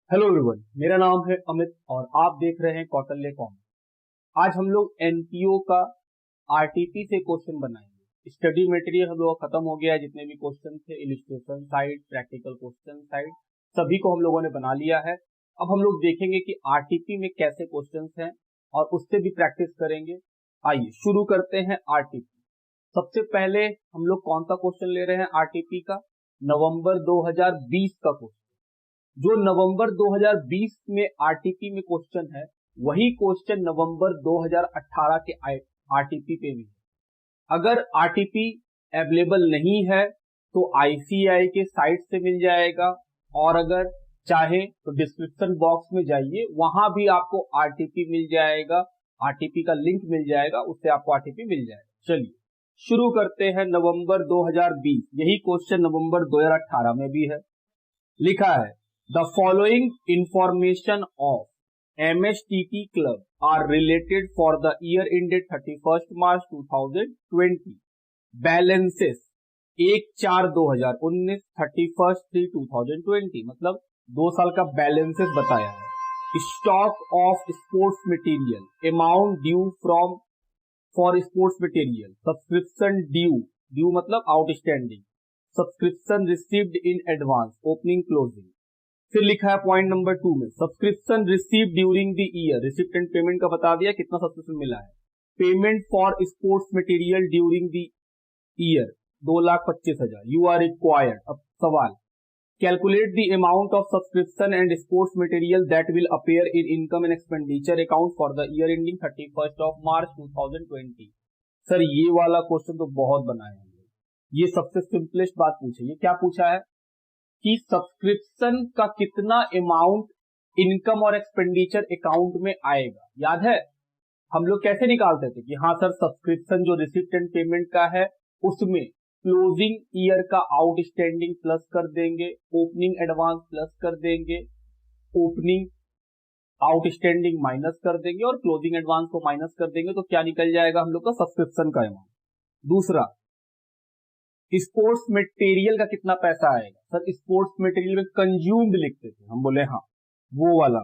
Hello everyone, मेरा नाम है अमित और आप देख रहे हैं कौटिल्य कॉमर्स। आज हम लोग एनपीओ का आरटीपी से क्वेश्चन बनाएंगे। स्टडी मटेरियल हम लोग का खत्म हो गया है। जितने भी क्वेश्चन थे, illustration side, practical question side, सभी को हम लोगों ने बना लिया है। अब हम लोग देखेंगे कि आरटीपी में कैसे क्वेश्चन हैं और उससे भी प्रैक्टिस करेंगे। आइए शुरू करते हैं आरटीपी। सबसे पहले हम लोग कौन सा क्वेश्चन ले रहे हैं आरटीपी का? नवंबर 2020 का क्वेश्चन। जो नवंबर 2020 में आरटीपी में क्वेश्चन है, वही क्वेश्चन नवंबर 2018 के आरटीपी पे भी है। अगर आरटीपी अवेलेबल नहीं है तो आईसीआई के साइट से मिल जाएगा, और अगर चाहे तो डिस्क्रिप्शन बॉक्स में जाइए, वहां भी आपको आरटीपी मिल जाएगा, आरटीपी का लिंक मिल जाएगा, उससे आपको आरटीपी मिल जाएगा। चलिए शुरू करते हैं। नवंबर 2020, यही क्वेश्चन नवंबर 2018 में भी है। लिखा है, The following information of MSTT Club are related for the year ended 31st March 2020. Balances 1/4/2019, 31/3/2020, मतलब 2 साल का बैलेंसेस बताया है। Stock of sports material, amount due from for sports material, subscription due मतलब outstanding, subscription received in advance, opening closing. फिर लिखा है point number 2 में, subscription receive during the year, receipt and payment का बता दिया कितना सब्सक्रिप्शन मिला है। Payment for sports material during the year 2,25,000, you are required. अब सवाल, calculate the amount of subscription and sports material that will appear in income and expenditure account for the year ending 31st March 2020। Sir ये वाला question तो बहुत बनाए होंगे। ये सबसे सिंपलेस्ट बात पूछे। ये क्या पूछा है कि सब्सक्रिप्शन का कितना अमाउंट इनकम और एक्सपेंडिचर अकाउंट में आएगा। याद है हम लोग कैसे निकालते थे कि हाँ सर, सब्सक्रिप्शन जो रिसिप्ट एंड पेमेंट का है उसमें क्लोजिंग ईयर का आउटस्टैंडिंग प्लस कर देंगे, ओपनिंग एडवांस प्लस कर देंगे, ओपनिंग आउटस्टैंडिंग माइनस कर देंगे और क्लोजिंग एडवांस को माइनस कर देंगे, तो क्या निकल जाएगा हम लोग का सब्सक्रिप्शन का अमाउंट। दूसरा, स्पोर्ट्स मटेरियल का कितना पैसा आएगा। सर स्पोर्ट्स मटेरियल में कंज्यूम्ड लिखते थे हम, बोले हाँ वो वाला।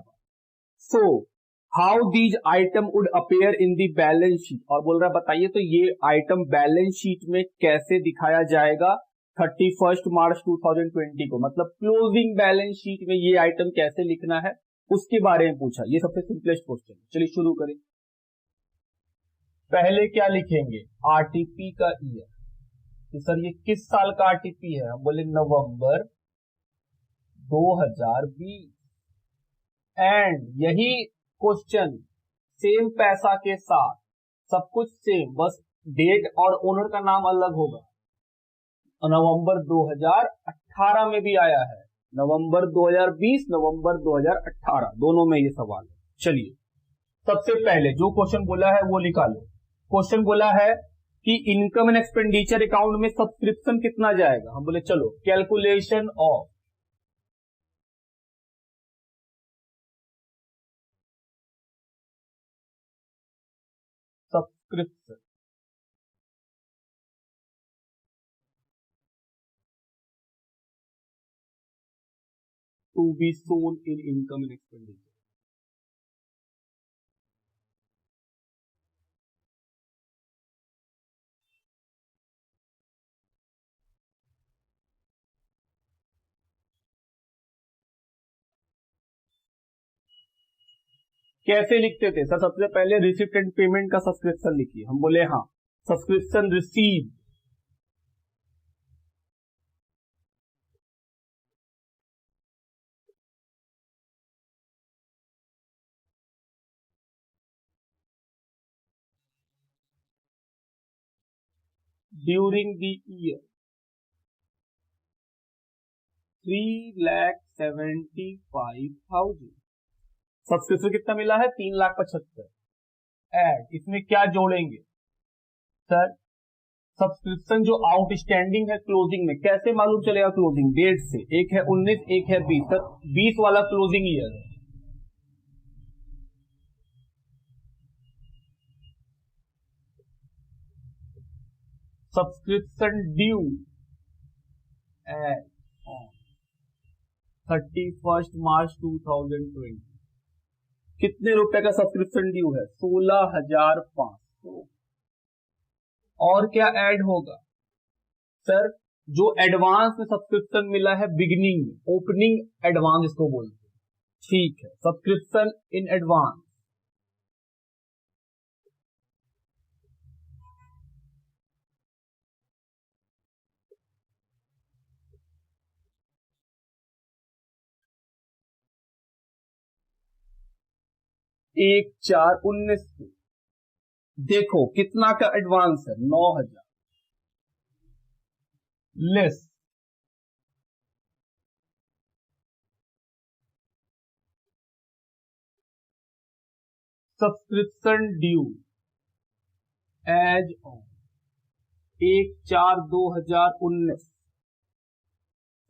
So how these item would appear in the balance sheet, और बोल रहा है बताइए तो ये आइटम बैलेंस शीट में कैसे दिखाया जाएगा 31st March 2020 को, मतलब क्लोजिंग बैलेंस शीट में ये आइटम कैसे लिखना है उसके बारे में पूछा। ये सबसे सिंपलेस्ट क्वेश्चन है। चलिए शुरू करें। पहले क्या लिखेंगे, आरटीपी का ईयर, कि सर ये किस साल का आरटीपी है। हम बोले नवंबर 2020। एंड यही क्वेश्चन सेम पैसा के साथ, सब कुछ सेम, बस डेट और ओनर का नाम अलग होगा। नवंबर 2018 में भी आया है, नवंबर 2020, नवंबर 2018, दोनों में ये सवाल है। चलिए सबसे पहले जो क्वेश्चन बोला है वो निकालो। क्वेश्चन बोला है कि इनकम एंड एक्सपेंडिचर अकाउंट में सब्सक्रिप्शन कितना जाएगा। हम बोले चलो calculation of subscription to be shown in income and expenditure. कैसे लिखते थे सर? सबसे पहले रिसिप्ट एंड पेमेंट का सब्सक्रिप्शन लिखिए। हम बोले हाँ, subscription receive during the year 3,75,000। Subscription कितना मिला है? 3,75,000। एड इसमें क्या जोड़ेंगे सर? सब्सक्रिप्शन जो आउटस्टैंडिंग है क्लोजिंग में, कैसे मालूम चलेगा क्लोजिंग? डेट से, एक है 19, एक है 20। सर 20 वाला क्लोजिंग ईयर है। सब्सक्रिप्शन ड्यू एड ऑन 31 मार्च 2020। कितने रुपए का सब्सक्रिप्शन ड्यू है? 16,500। और क्या ऐड होगा सर? जो एडवांस में सब्सक्रिप्शन मिला है बिगिनिंग में, ओपनिंग एडवांस इसको बोलते हैं। ठीक है, सब्सक्रिप्शन इन एडवांस। एक 4/19 को देखो कितना का एडवांस है? 9,000 less subscription due as on 1/4/2019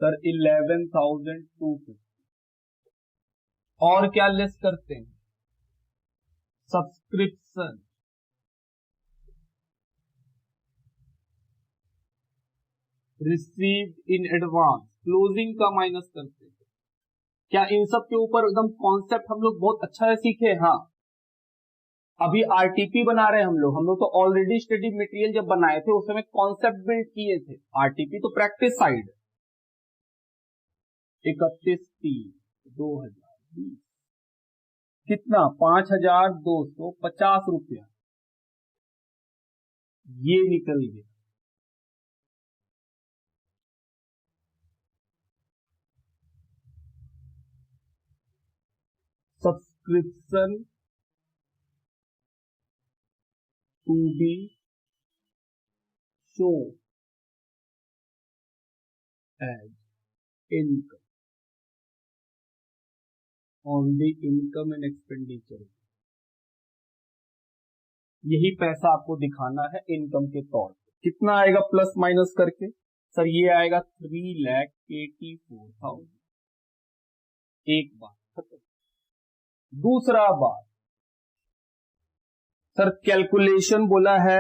sir 11,250। और क्या लेस करते हैं? Subscription received in advance, closing का माइनस करते हैं। क्या इन सब के ऊपर एकदम कॉन्सेप्ट हम लोग बहुत अच्छा है सीखे? हाँ, अभी आरटीपी बना रहे हैं हम लोग तो ऑलरेडी स्टडी मटेरियल जब बनाए थे उस समय कॉन्सेप्ट बिल्ड किए थे। आरटीपी तो प्रैक्टिस साइड। 31/3/2020 कितना? 5,250 रुपया ये निकल गया। Subscription to be show as income on the income and expenditure. यही पैसा आपको दिखाना है इनकम के तौर पे। कितना आएगा प्लस माइनस करके? सर ये आएगा 3,84,000। एक बात खत्म। दूसरा बात सर, कैलकुलेशन बोला है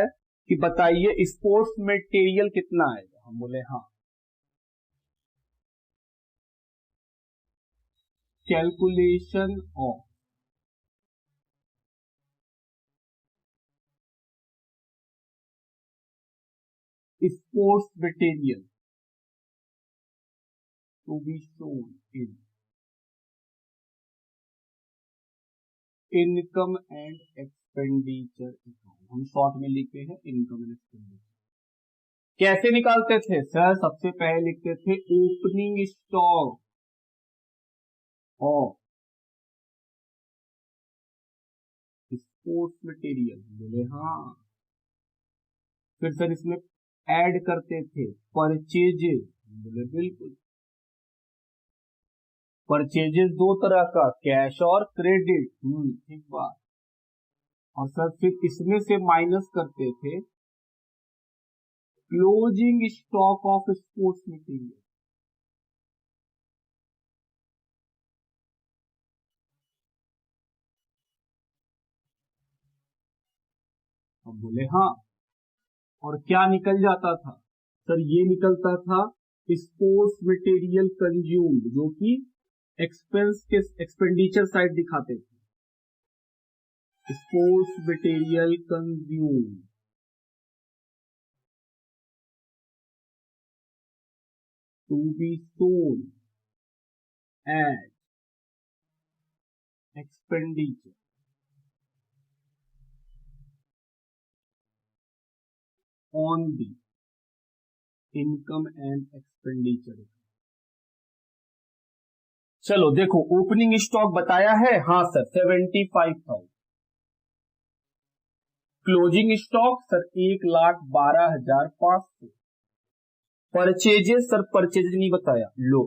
कि बताइए स्पोर्ट्स मटेरियल कितना आएगा? हम बोले हाँ, calculation of sports material to be shown in income and expenditure account. हम शॉर्ट में लिखते हैं इनकम एंड एक्सपेंडिचर। कैसे निकालते थे सर? सबसे पहले लिखते थे opening stock of sports material. बोले हाँ। फिर सर इसमें ऐड करते थे परचेजेस। बोले बिल्कुल। परचेजेस दो तरह का, कैश और क्रेडिट। ठीक बात। और सर फिर इसमें से माइनस करते थे closing stock of sports material. अब बोले हाँ। और क्या निकल जाता था सर? ये निकलता था स्पोर्ट्स मटेरियल कंज्यूम्ड, जो कि एक्सपेंस के एक्सपेंडिचर साइड दिखाते थे। Sports material consumed to be sold as expenditure on the income and expenditure. चलो देखो, ओपनिंग स्टॉक बताया है हाँ sir 75,000। Closing stock sir 1,12,500। Purchases sir purchase नहीं बताया। लो,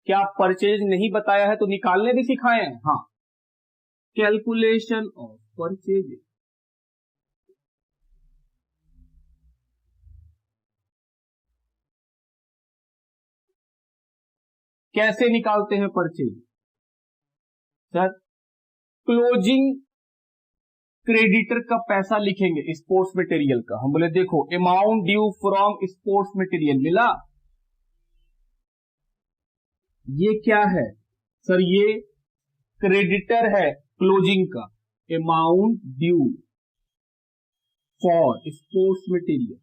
क्या परचेज नहीं बताया है तो निकालने भी सिखाए हैं? हाँ, कैलकुलेशन ऑफ परचेजेस। कैसे निकालते हैं परचेज सर? क्लोजिंग क्रेडिटर का पैसा लिखेंगे स्पोर्ट्स मटेरियल का। हम बोले देखो amount due from sports material मिला, ये क्या है सर? ये क्रेडिटर है क्लोजिंग का, amount due for sports material.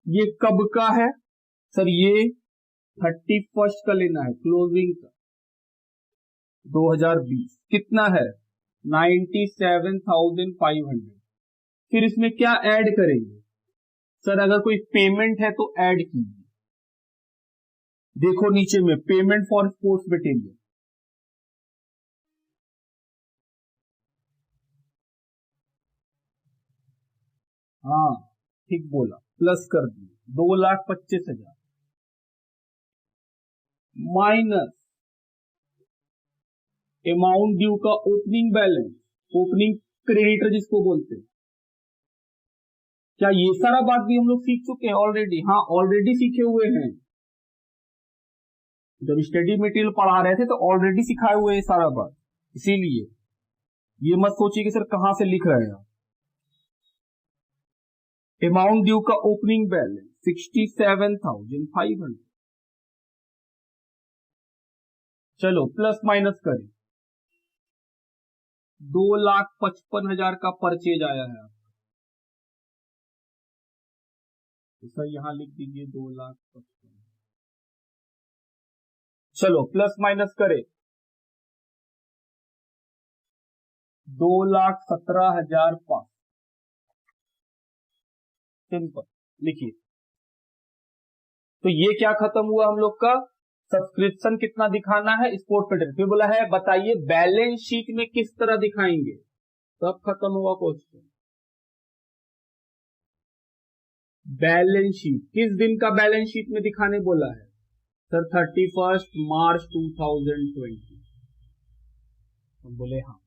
ये कब का है सर? ये 31 का लेना है, क्लोजिंग का 2020। कितना है? 97,500। फिर इसमें क्या ऐड करेंगे सर? अगर कोई पेमेंट है तो ऐड कीजिए। देखो नीचे में पेमेंट फॉर स्पोर्ट्स मटेरियल, हाँ ठीक बोला, प्लस कर दिए 2,25,000 माइनस अमाउंट ड्यू का ओपनिंग बैलेंस, ओपनिंग क्रेडिटर जिसको बोलते हैं। क्या ये सारा बात भी हम लोग सीख चुके हैं ऑलरेडी? हाँ ऑलरेडी सीखे हुए हैं। जब स्टडी मटेरियल पढ़ा रहे थे तो ऑलरेडी सिखाए हुए हैं सारा बात, इसीलिए ये मत सोचिए कि सर कहां से लिख रहे हैं। अमाउंट ड्यू का ओपनिंग बैलेंस 67,500। चलो प्लस माइनस करें, 2,55,000 का परचेज आया है, तो सर यहां लिख दीजिए 2,55,000। चलो प्लस माइनस करें, 2,17,500। सिंपल लिखिए। तो ये क्या खत्म हुआ हम लोग का? सब्सक्रिप्शन कितना दिखाना है स्पोर्ट्स मटेरियल। फिर बोला है बताइए बैलेंस शीट में किस तरह दिखाएंगे, तब खत्म हुआ क्वेश्चन। बैलेंस शीट किस दिन का बैलेंस शीट में दिखाने बोला है सर? 31 मार्च 2020। हम बोले हाँ।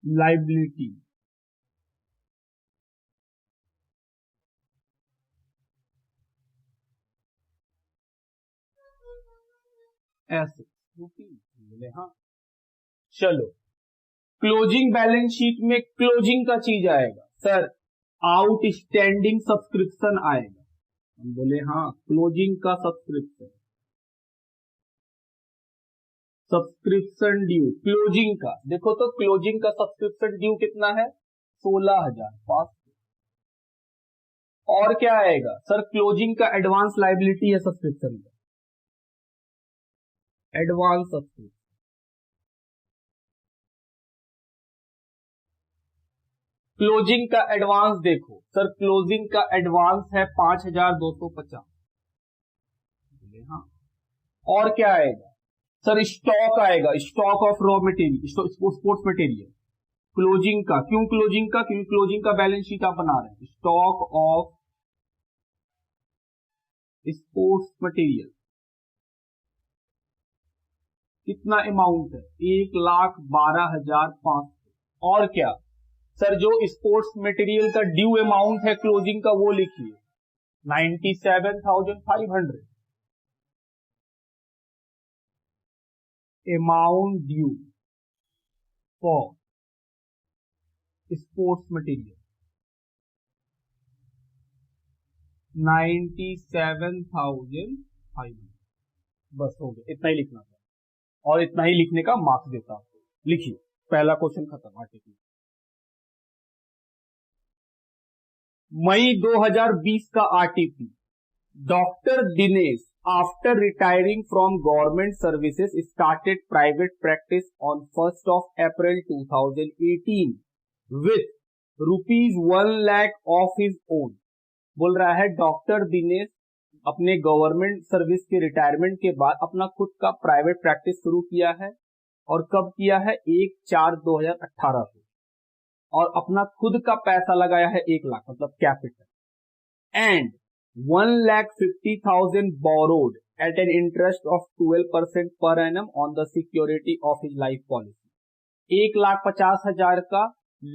लाइबिलिटी ऐसे बोले हाँ। चलो क्लोजिंग बैलेंस शीट में क्लोजिंग का चीज आएगा सर, आउटस्टैंडिंग सब्सक्रिप्शन आएगा। हम बोले हाँ, क्लोजिंग का सब्सक्रिप्शन, सब्सक्रिप्शन ड्यू क्लोजिंग का। देखो तो क्लोजिंग का सब्सक्रिप्शन ड्यू कितना है? 16,500। और क्या आएगा सर? क्लोजिंग का एडवांस लाइबिलिटी है सब्सक्रिप्शन का, एडवांस सब्सक्रिप्शन। क्लोजिंग का एडवांस देखो सर, क्लोजिंग का एडवांस है 5,250। हाँ। और क्या आएगा सर? स्टॉक आएगा, stock of raw material, sports material. Closing का, क्यों क्लोजिंग का? क्योंकि क्लोजिंग का बैलेंस शीट आप बना रहे हैं। स्टॉक ऑफ स्पोर्ट्स मटेरियल कितना अमाउंट है? 1,12,500। और क्या सर? जो स्पोर्ट्स मटेरियल का ड्यू अमाउंट है क्लोजिंग का वो लिखिए 97,500। Amount due for sports material 97,500। बस हो गया, इतना ही लिखना था और इतना ही लिखने का मार्क्स देता हूं। लिखिए पहला क्वेश्चन खत्म। आर्टिकल मई 2020 का RTP. Doctor Dinesh after retiring from government services started private practice on 1st of April 2018 with ₹1 lakh of his own. बोल रहा है डॉक्टर दिनेश अपने गवर्नमेंट सर्विस के रिटायरमेंट के बाद अपना खुद का प्राइवेट प्रैक्टिस शुरू किया है। और कब किया है? 1/4/2018 से। और अपना खुद का पैसा लगाया है 1 लाख, मतलब capital. And 1,50,000 borrowed at an interest of 12% per annum on the security of his life policy। 1,50,000 का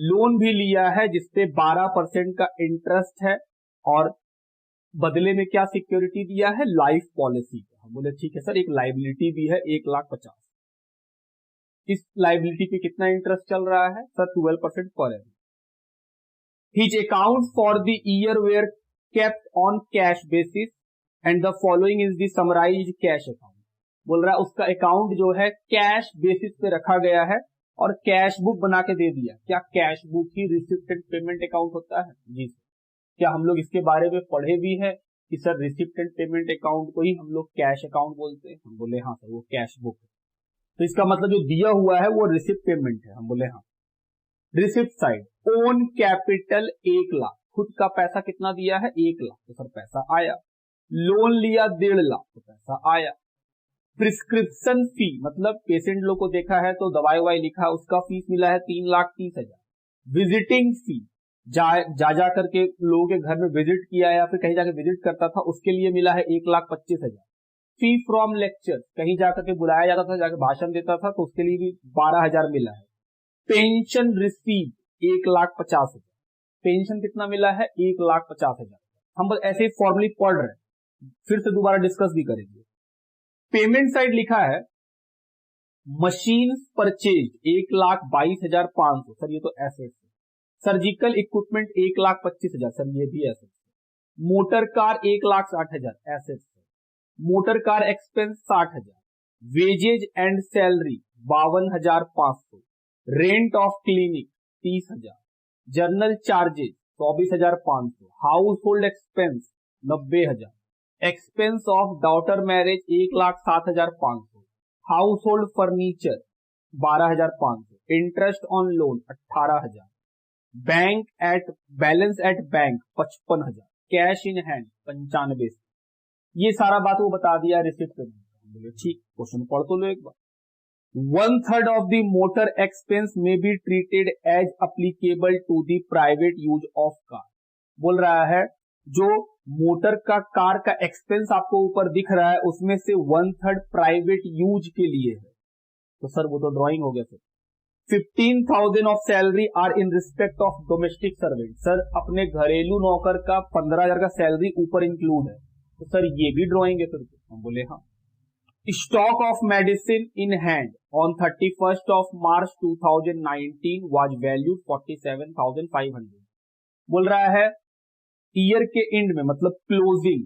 लोन भी लिया है जिसपे 12% का इंटरेस्ट है, और बदले में क्या सिक्योरिटी दिया है? लाइफ पॉलिसी का। हम बोले ठीक है सर, एक लाइबिलिटी भी है 1,50,000। इस लाइबिलिटी पे कितना इंटरेस्ट चल रहा है sir? 12% per annum. His account for the year were kept on cash basis and the following is the summarised cash account. बोल रहा है उसका अकाउंट जो है कैश बेसिस पे रखा गया है और कैश बुक बना के दे दिया। क्या cash book he receipt and payment account होता है? जी सर। क्या हम लोग इसके बारे में पढ़े भी है कि sir receipt and payment account को ही हम लोग कैश अकाउंट बोलते हैं? हम बोले हाँ सर, वो कैश बुक है। तो इसका मतलब जो दिया हुआ है वो रिसिप्ट पेमेंट है। हम बोले हाँ। रिसिप्ट साइड, ओन कैपिटल 1,00,000, खुद का पैसा कितना दिया है? 1,00,000, तो सर पैसा आया। लोन लिया 1.5 लाख, तो पैसा आया। प्रिस्क्रिप्शन फी, मतलब पेशेंट लोग को देखा है तो दवाई ववाई लिखा, उसका फीस मिला है 3,30,000। विजिटिंग फी, जा करके लोगों के घर में विजिट किया या फिर कहीं जाके विजिट करता था, उसके लिए मिला है 1,25,000। फी फ्रॉम लेक्चर, कहीं जाकर के बुलाया जाता था, जाकर भाषण देता था, तो उसके लिए भी 12,000 मिला है। Pension receive 1,50,000। पेंशन कितना मिला है? 1,50,000। हम बस ऐसे ही फॉर्मली पढ़ रहे हैं, फिर से दोबारा डिस्कस भी करेंगे। पेमेंट साइड लिखा है मशीन परचेज 1,22,500, सर ये तो एसेट्स है। सर्जिकल इक्विपमेंट 1,25,000, सर ये भी एसेट्स है। मोटर कार 1,60,000, एसेट्स है। Motor car expense 60,000। Wages and salary 52,500। Rent of clinic 30,000। General charges 24,500। House hold expense 90,000। Expense of daughter marriage 1,07,500। House hold furniture 12,500। Interest on loan 18,000। Bank at balance at bank 55,000। Cash in hand 95। ये सारा बात वो बता दिया receipt में। बोले ठीक, question पढ़ तो लो एक बार। 1/3 of the motor expense may be treated as applicable to the private use of car. बोल रहा है जो मोटर का कार का एक्सपेंस आपको ऊपर दिख रहा है, उसमें से 1/3 प्राइवेट यूज के लिए है। तो सर वो तो ड्राइंग हो गया। Sir 15,000 of salary are in respect of domestic servant. Sir अपने घरेलू नौकर का 15,000 का सैलरी ऊपर इंक्लूड है, तो सर ये भी ड्राइंग है। फिर हम बोले हाँ। Stock of medicine in hand on 31st of March 2019 was valued 47,500। बोल रहा है ईयर के एंड में, मतलब क्लोजिंग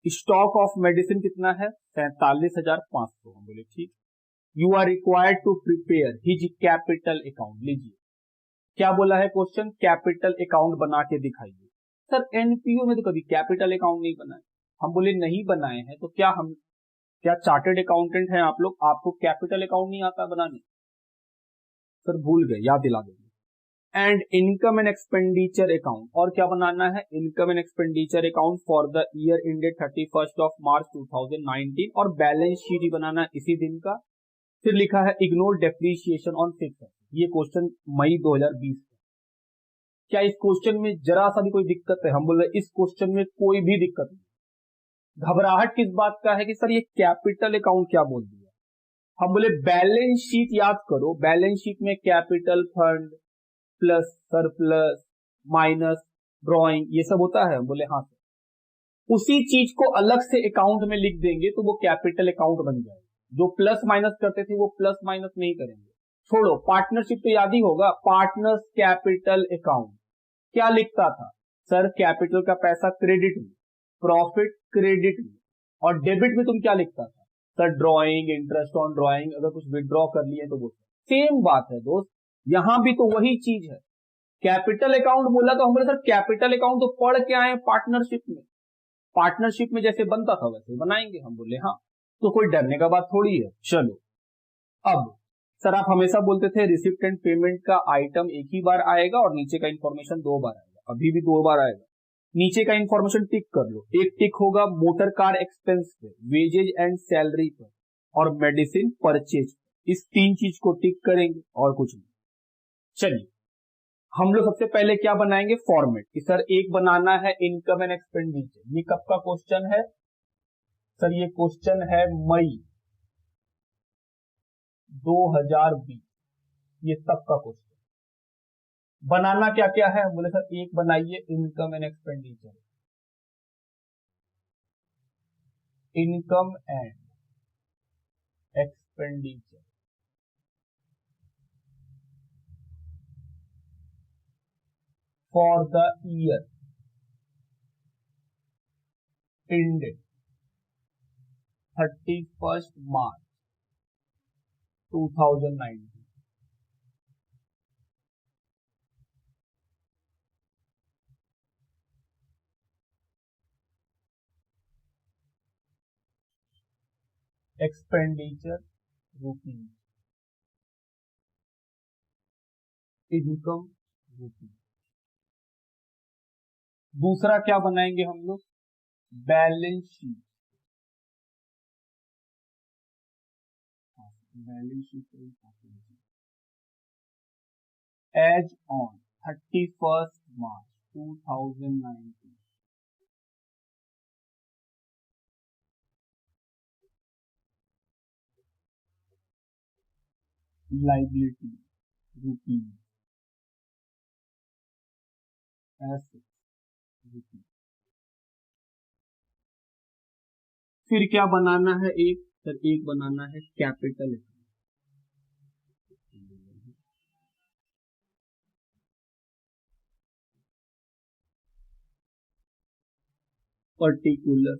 स्टॉक ऑफ मेडिसिन कितना है? 47,500। हम बोले ठीक। You are required to prepare his capital account. लीजिए क्या बोला है क्वेश्चन, कैपिटल अकाउंट बना के दिखाइए। सर एनपीओ में तो कभी कैपिटल अकाउंट नहीं बनाए। हम बोले नहीं बनाए हैं, तो क्या चार्टर्ड अकाउंटेंट हैं आप लोग? आपको कैपिटल अकाउंट नहीं आता बनाने? सर भूल गए, याद दिला देंगे। And income and expenditure account, और क्या बनाना है? Income and expenditure account for the year ended 31st of March 2019, और बैलेंस शीट ही बनाना इसी दिन का। फिर लिखा है इग्नोर डेप्रीशिएशन ऑन फिक्स। ये क्वेश्चन मई 2020 का। क्या इस क्वेश्चन में जरा सा भी कोई दिक्कत है? हम बोल रहे इस क्वेश्चन में कोई भी दिक्कत नहीं। घबराहट किस बात का है कि सर ये कैपिटल अकाउंट क्या बोल दिया? हम बोले बैलेंस शीट याद करो। बैलेंस शीट में capital fund plus surplus minus drawing ये सब होता है। हम बोले हाँ सर। उसी चीज को अलग से अकाउंट में लिख देंगे तो वो कैपिटल अकाउंट बन जाएगा। जो प्लस माइनस करते थे वो प्लस माइनस नहीं करेंगे। छोड़ो, पार्टनरशिप तो याद ही होगा। पार्टनर्स कैपिटल अकाउंट क्या लिखता था? सर कैपिटल का पैसा क्रेडिट में, प्रॉफिट क्रेडिट में, और डेबिट में तुम क्या लिखता था? Sir drawing, interest on drawing, अगर कुछ विड्रॉ कर लिए तो वो सेम बात है दोस्त। यहां भी तो वही चीज है। कैपिटल अकाउंट बोला तो हम बोले सर कैपिटल अकाउंट तो पढ़ के आए पार्टनरशिप में। पार्टनरशिप में जैसे बनता था वैसे बनाएंगे। हम बोले हाँ, तो कोई डरने का बात थोड़ी है। चलो अब सर आप हमेशा बोलते थे रिसिप्ट एंड पेमेंट का आइटम एक ही बार आएगा और नीचे का इंफॉर्मेशन 2 बार आएगा। अभी भी 2 बार आएगा। नीचे का इंफॉर्मेशन टिक कर लो। एक टिक होगा मोटर कार एक्सपेंस पे, वेजेज एंड सैलरी पर, और मेडिसिन परचेज। इस 3 चीज को टिक करेंगे और कुछ नहीं। चलिए हम लोग सबसे पहले क्या बनाएंगे? फॉर्मेट कि सर एक बनाना है इनकम एंड एक्सपेंडिचर। ये कब का क्वेश्चन है? सर ये क्वेश्चन है मई 2020। ये तब का क्वेश्चन। बनाना क्या क्या है? बोले सर एक बनाइए income and expenditure. Income and expenditure. For the year ended 31st March 2019. Expenditure rupees, income rupees. दूसरा क्या बनाएंगे हम लोग? Balance sheet. Balance sheet as on 31st March 2019. Liability rupees, asset rupees. फिर क्या बनाना है? एक बनाना है कैपिटल अकाउंट. Particular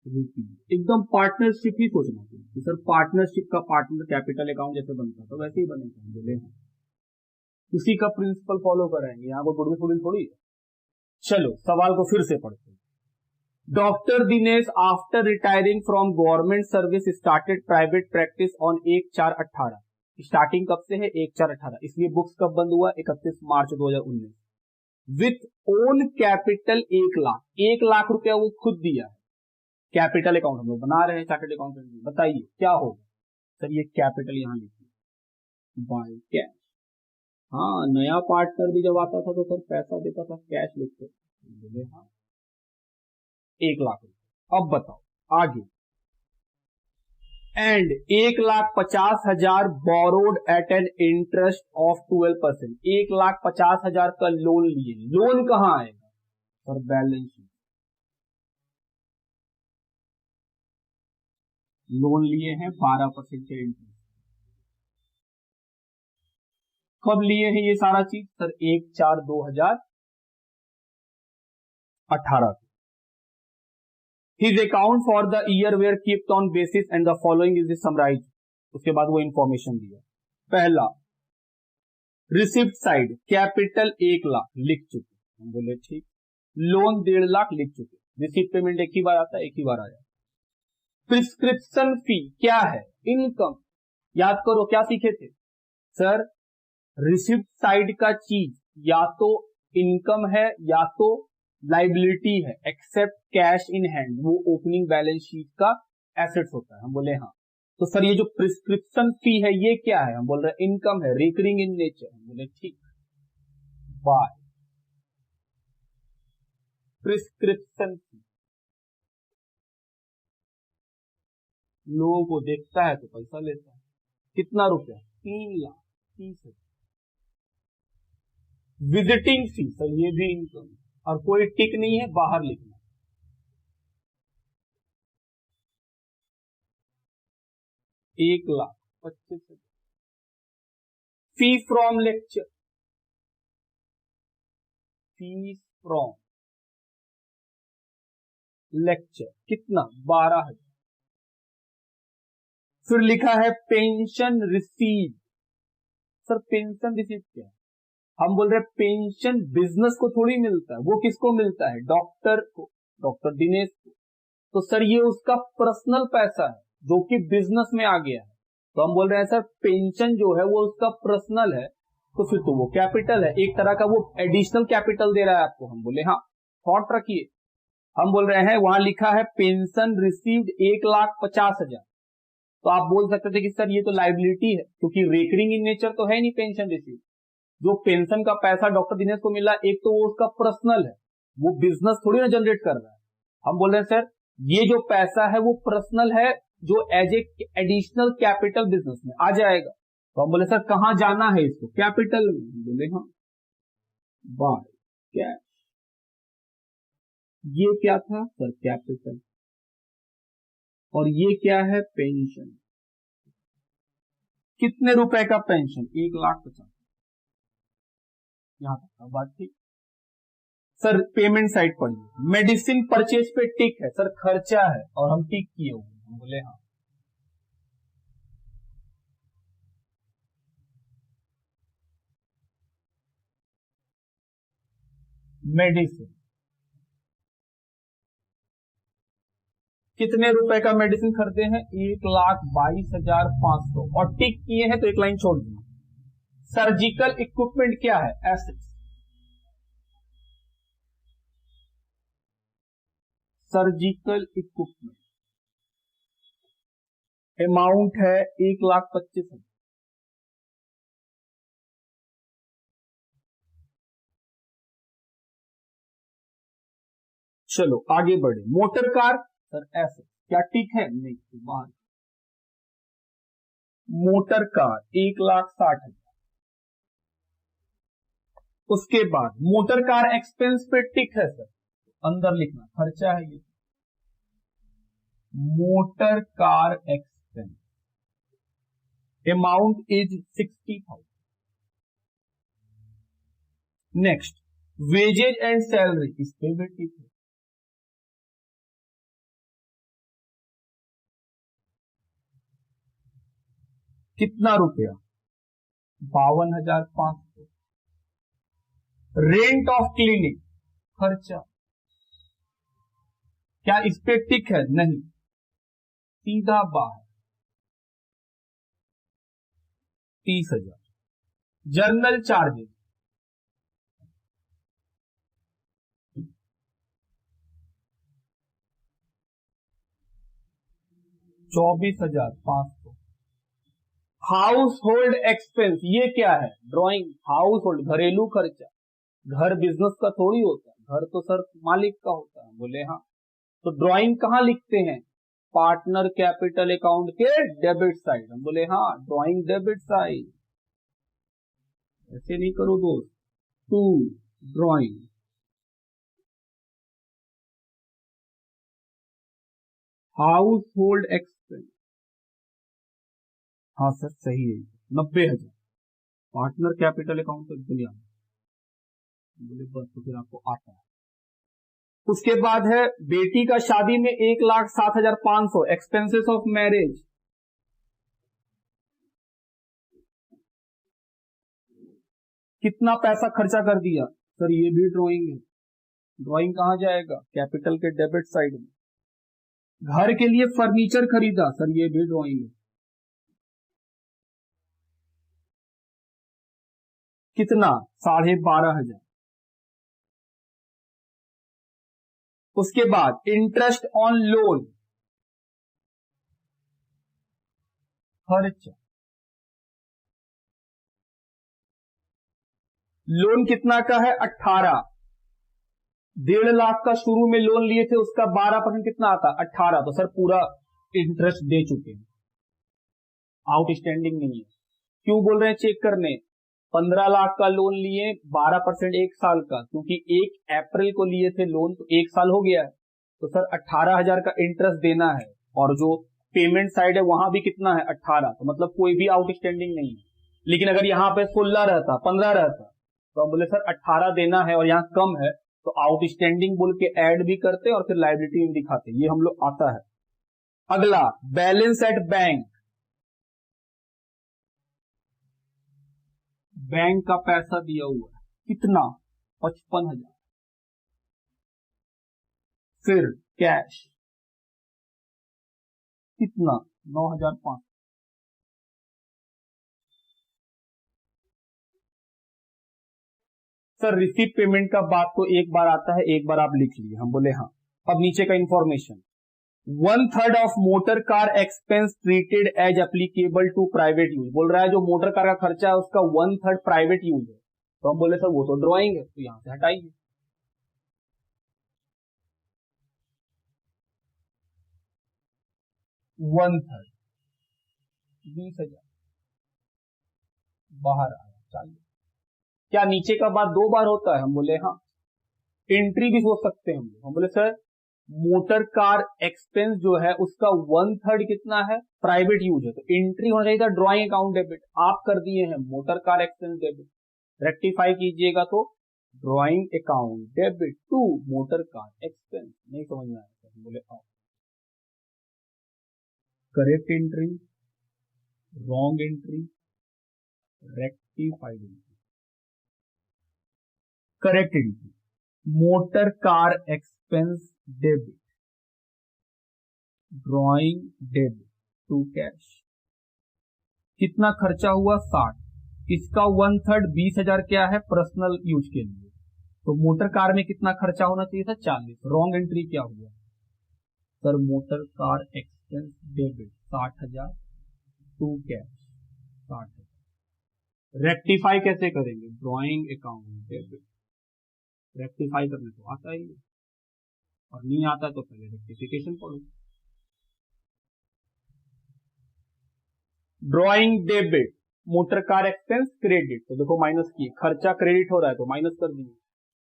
rupees. एकदम पार्टनरशिप ही सोचना चाहिए कि सर पार्टनरशिप का पार्टनर कैपिटल अकाउंट जैसे बनता तो वैसे ही बनेगा. बोले हाँ, उसी का प्रिंसिपल फॉलो कराएंगे. यहाँ को गुडविल थोड़ी. चलो सवाल को फिर से पढ़ते हैं. Doctor Dinesh after retiring from government service started private practice on 1/4/18. Starting कब से है? 1/4/18. इसलिए बुक्स कब बंद हुआ? 31 मार्च 2019. With own capital 1 lakh. 1 lakh रुपया वो खुद दिया है. कैपिटल अकाउंट हम लोग बना रहे हैं चार्टर्ड अकाउंटेंट में. बताइए क्या होगा? सर ये कैपिटल यहां लिखिए बाय कैश. हाँ, नया पार्टनर भी जब आता था तो सर पैसा देता था, कैश लिखते. बोले हाँ 1 लाख रुपए. अब बताओ आगे. And 1,50,000 borrowed at an interest of 12%. 1,50,000 का लोन लिए. लोन कहां आएगा? Sir balance sheet. लोन लिए हैं 12% के इंटरेस्ट. कब लिए हैं ये सारा चीज? Sir 1/4/2018. His account for the year were kept on basis and the following is summarized. उसके बाद वो इंफॉर्मेशन दिया. पहला, रिसिप्ट साइड कैपिटल 1 लाख लिख चुके. हम बोले ठीक. लोन 1.5 लाख लिख चुके. रिसिप्ट पेमेंट एक ही बार आता है, एक ही बार आया. प्रिस्क्रिप्शन फी क्या है? इनकम. याद करो क्या सीखे थे सर? रिसिप्ट साइड का चीज या तो इनकम है या तो लाइबिलिटी है, एक्सेप्ट कैश इन हैंड. वो ओपनिंग बैलेंस शीट का एसेट्स होता है. हम बोले हाँ. तो सर ये जो प्रिस्क्रिप्शन फी है ये क्या है? हम बोल रहे इनकम है, रिकरिंग इन नेचर. हम बोले ठीक. बाय प्रिस्क्रिप्शन फी. लोगों को देखता है तो पैसा लेता है. कितना रुपया? 3,30,000. विजिटिंग फी. सर ये भी इनकम है और कोई टिक नहीं है, बाहर लिखना. एक 1,25,000. फी from lecture. Fees from lecture कितना? 12,000. फिर लिखा है pension receive. Sir pension receive क्या है? हम बोल रहे हैं पेंशन बिजनेस को थोड़ी मिलता है. वो किसको मिलता है? डॉक्टर को, डॉक्टर दिनेश को. तो सर ये उसका पर्सनल पैसा है जो कि बिजनेस में आ गया है. तो हम बोल रहे हैं सर पेंशन जो है वो उसका पर्सनल है, तो फिर तो वो कैपिटल है. एक तरह का वो एडिशनल कैपिटल दे रहा है आपको. हम बोले हाँ, थॉट रखिए. हम बोल रहे हैं वहां लिखा है पेंशन रिसीव्ड 1,50,000. तो आप बोल सकते थे कि सर ये तो लाइबिलिटी है क्योंकि रेकरिंग इन नेचर तो है नहीं पेंशन रिसीव. जो पेंशन का पैसा डॉक्टर दिनेश को मिला, एक तो वो उसका पर्सनल है, वो बिजनेस थोड़ी ना जनरेट कर रहा है. हम बोल रहे हैं सर ये जो पैसा है वो पर्सनल है जो as a additional capital business में आ जाएगा. तो हम बोले सर कहां जाना है इसको? कैपिटल में. बोले हाँ बाय कैश. ये क्या था सर? कैपिटल. और ये क्या है? पेंशन. कितने रुपए का पेंशन? 1,50,000. यहां तक का बात ठीक। सर पेमेंट साइड पढ़िए, मेडिसिन परचेज पे टिक है सर, खर्चा है और हम टिक किए हुए, हम बोले हाँ। मेडिसिन कितने रुपए का मेडिसिन खरीदे हैं, 1,22,500 और टिक किए हैं तो एक लाइन छोड़ दी। सर्जिकल इक्विपमेंट क्या है, एसेट्स। सर्जिकल इक्विपमेंट अमाउंट है 1,25,000। चलो आगे बढ़े, मोटर कार सर एसेट क्या टिक है, नहीं बाहर। Motor car 1,60,000। उसके बाद मोटर कार एक्सपेंस पे टिक है सर, अंदर लिखना खर्चा है ये। Motor car expense amount is 60,000। Next wages and salary, इस पे भी टिक है। कितना रुपया, 52,500। रेंट ऑफ क्लिनिक खर्चा, क्या इस पे टिक है, नहीं, सीधा बाहर 30,000। General charges 24,500। House hold expense ये क्या है, ड्राइंग। हाउस होल्ड घरेलू खर्चा, घर बिजनेस का थोड़ी होता है, घर तो सर मालिक का होता है, बोले हाँ। तो ड्राइंग कहां लिखते हैं, पार्टनर कैपिटल अकाउंट के डेबिट साइड, हम बोले हाँ ड्राइंग डेबिट साइड। ऐसे नहीं करो दोस्त, to drawing house hold expense, हाँ सर सही है, 90,000। पार्टनर कैपिटल अकाउंट तो दुनिया में, बोले बस तो फिर आपको आता है। उसके बाद है बेटी का शादी में 1,07,500 एक्सपेंसेस ऑफ मैरिज। कितना पैसा खर्चा कर दिया सर, ये भी ड्राइंग है। ड्राइंग कहां जाएगा, कैपिटल के डेबिट साइड में। घर के लिए फर्नीचर खरीदा सर, ये भी ड्राइंग है। कितना, 12,500। उसके बाद इंटरेस्ट ऑन लोन खर्च, लोन कितना का है, 18। 1.5 लाख का शुरू में लोन लिए थे, उसका 12% कितना आता, 18। तो सर पूरा इंटरेस्ट दे चुके हैं, आउटस्टैंडिंग नहीं है। क्यों बोल रहे हैं चेक करने, 15 लाख का लोन लिए, 12% एक साल का, क्योंकि 1 अप्रैल को लिए थे लोन तो 1 साल हो गया है, तो सर 18,000 का इंटरेस्ट देना है। और जो पेमेंट साइड है वहां भी कितना है, 18। तो मतलब कोई भी आउटस्टैंडिंग नहीं है। लेकिन अगर यहाँ पे 16 रहता, 15 रहता, तो हम बोले सर 18 देना है और यहाँ कम है, तो आउटस्टैंडिंग बोल के ऐड भी करते और फिर लायबिलिटी में दिखाते, ये हम लोग आता है। अगला बैलेंस एट बैंक, बैंक का पैसा दिया हुआ है कितना, 55,000। फिर कैश कितना, 9,500। सर रिसीव पेमेंट का बात तो एक बार आता है, एक बार आप लिख लिए, हम बोले हाँ। अब नीचे का information, 1/3 of motor car expense treated as applicable to private use, बोल रहा है जो मोटर कार का खर्चा है उसका 1/3 प्राइवेट यूज है। तो हम बोले सर वो तो ड्राइंग है, तो यहां से हटाइए। वन थर्ड 20,000 बाहर आया, चाहिए क्या नीचे का बात 2 बार होता है, हम बोले हाँ। एंट्री भी सोच सकते हैं हम बोले सर मोटर कार एक्सपेंस जो है उसका 1/3 कितना है, प्राइवेट यूज है, तो एंट्री होना चाहिए था ड्राइंग अकाउंट डेबिट, आप कर दिए हैं motor car expense debit. Rectify कीजिएगा तो drawing account debit to motor car expense. नहीं समझ में आया बोले आओ। Correct entry, wrong entry, rectified entry. Correct entry, motor car expense debit, drawing debit to cash. कितना खर्चा हुआ 60, इसका 1/3 20,000 क्या है पर्सनल यूज के लिए, तो मोटर कार में कितना खर्चा होना चाहिए था 40। रॉन्ग एंट्री क्या हुआ sir, motor car expense debit 60,000 to cash 60,000। Rectify कैसे करेंगे, ड्रॉइंग अकाउंट डेबिट, रेक्टिफाई करने तो आता ही है और नहीं आता तो पहले रेक्टिफिकेशन पढ़ो। Drawing debit motor car expense credit, तो देखो माइनस किए, खर्चा क्रेडिट हो रहा है तो माइनस कर दिए।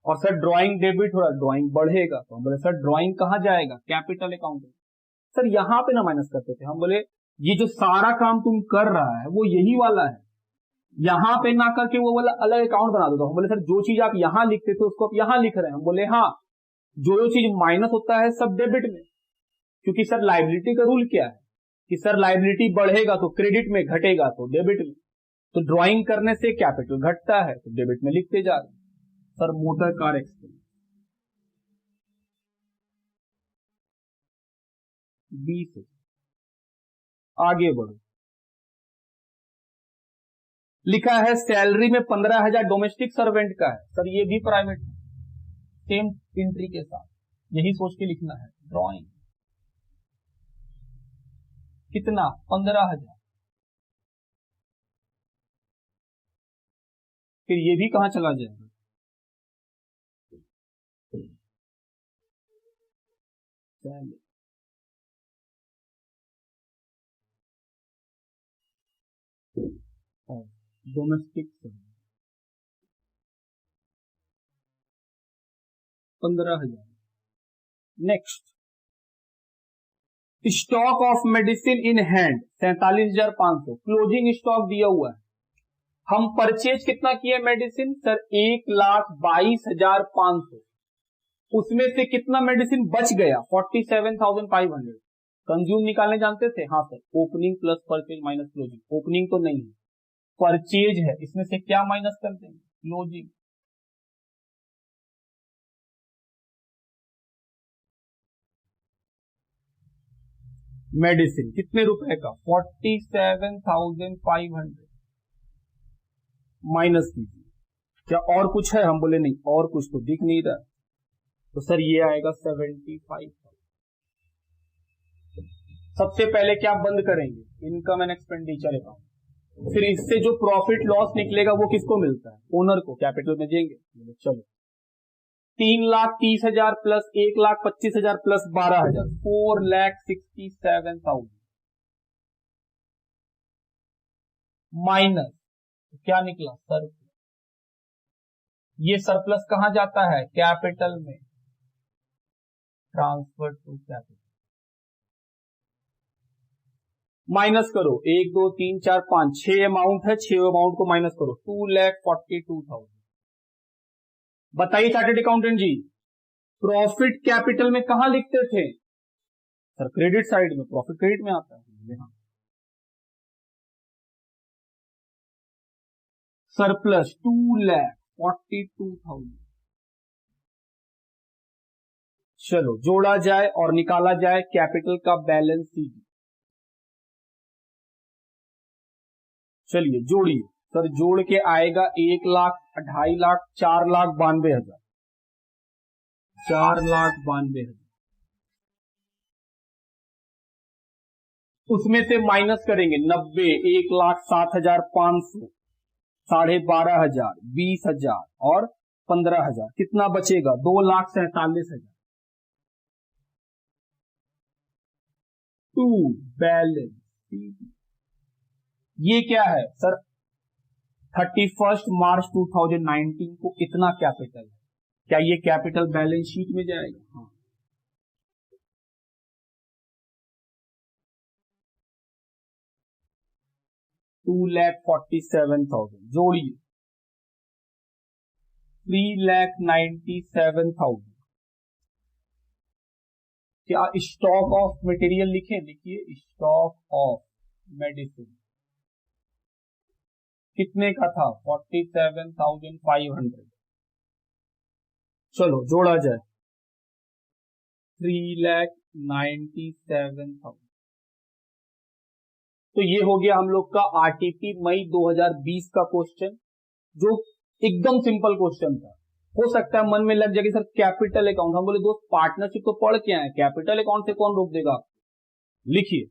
और सर ड्रॉइंग डेबिट हो रहा है, ड्रॉइंग बढ़ेगा तो हम बोले सर ड्रॉइंग कहां जाएगा, कैपिटल अकाउंट में। सर यहां पे ना माइनस करते थे, हम बोले ये जो सारा काम तुम कर रहा है वो यही वाला है, यहां पे ना करके वो वाला अलग अकाउंट बना दो। हम बोले सर जो चीज आप यहां लिखते थे उसको आप यहां लिख रहे हैं। हम बोले हाँ, जो जो चीज माइनस होता है सब डेबिट में, क्योंकि सर लाइबिलिटी का रूल क्या है कि सर लाइबिलिटी बढ़ेगा तो क्रेडिट में, घटेगा तो डेबिट में। तो ड्राइंग करने से कैपिटल घटता है तो डेबिट में लिखते जा रहे हैं। सर मोटर कार एक्सपेंस 20, आगे बढ़ो। लिखा है सैलरी में 15,000 डोमेस्टिक सर्वेंट का है, सर ये भी प्राइवेट है, सेम एंट्री के साथ यही सोच के लिखना है। ड्राइंग कितना 15,000, फिर ये भी कहां चला जाएगा, domestic 15,000। Next, stock of medicine in hand 47,500, closing stock दिया हुआ है। हम परचेज कितना किए मेडिसिन सर 1,22,500, उसमें से कितना मेडिसिन बच गया 47,500। कंज्यूम निकालने जानते थे, हाँ sir, opening plus purchase minus closing. Opening तो नहीं है, परचेज है, इसमें से क्या माइनस कर देंगे, क्लोजिंग। मेडिसिन कितने रुपए का 47,500, माइनस कीजिए। क्या और कुछ है, हम बोले नहीं और कुछ तो दिख नहीं रहा, तो सर ये आएगा 75। सबसे पहले क्या बंद करेंगे, इनकम एंड एक्सपेंडिचर अकाउंट। फिर इससे जो प्रॉफिट लॉस निकलेगा वो किसको मिलता है, ओनर को, कैपिटल में देंगे। चलो 3,30,000 प्लस 1,25,000 प्लस 12,000, 4,67,000 माइनस क्या निकला सरप्लस। ये सरप्लस कहां जाता है, कैपिटल में, ट्रांसफर टू कैपिटल। माइनस करो 1 2 3 4 5 6 अमाउंट है, 6 अमाउंट को माइनस करो 2,42,000। बताइए चार्टेड अकाउंटेंट जी, प्रॉफिट कैपिटल में कहां लिखते थे सर, क्रेडिट साइड में, प्रॉफिट क्रेडिट में आता है। हाँ, सरप्लस 2,42,000। चलो जोड़ा जाए और निकाला जाए कैपिटल का बैलेंस शीट। चलिए जोड़िए सर, जोड़ के आएगा 1 लाख, 2.5 लाख, 4,92,000, 4,92,000। उसमें से माइनस करेंगे 90, 1,07,500, 12,500, 20,000 और 15,000, कितना बचेगा 2,47,000। टू बैलेंस, ये क्या है सर, 31 मार्च 2019 को इतना कैपिटल है, क्या ये कैपिटल बैलेंस शीट में जाएगा, हाँ। 2,47,000 जोड़िए, 3,97,000। क्या स्टॉक ऑफ मटेरियल लिखे? लिखिए स्टॉक ऑफ मेडिसिन कितने का था? 47,500। चलो जोड़ा जाए 3,97,000। तो ये हो गया हम लोग का आरटीपी मई 2020 का क्वेश्चन, जो एकदम सिंपल क्वेश्चन था। हो सकता है मन में लग जाए कि सर कैपिटल अकाउंट, हम बोले दोस्त पार्टनरशिप तो पढ़ के आए, कैपिटल अकाउंट से कौन रोक देगा? लिखिए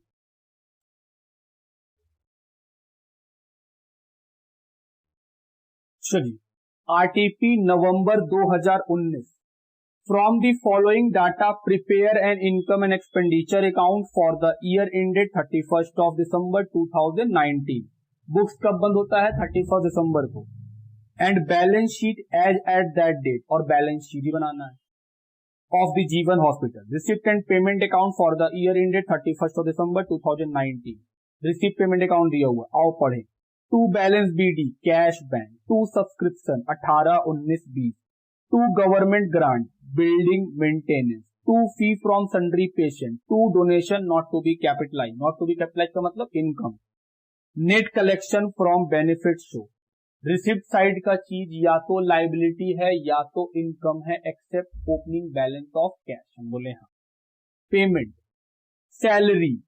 चलिए RTP November 2019। From the following data prepare an income and expenditure account for the year ended 31 of December 2019। Books कब बंद होता है? 31 दिसंबर को। And balance sheet as at that date, और बैलेंस शीट ही बनाना है, of the Jeevan hospital. Receipt and payment account for the year ended 31 December 2019। Receipt payment account दिया हुआ, आओ पढ़े। To balance BD cash bank, to subscription 18-19-20, to government grant building maintenance, to fee from sundry patient, to donation not to be capitalise. Not to be capitalise का मतलब income. Net collection from benefit show. Receipt side का चीज या तो liability है या तो income है, except opening balance of cash. हम बोले हाँ। पेमेंट सैलरी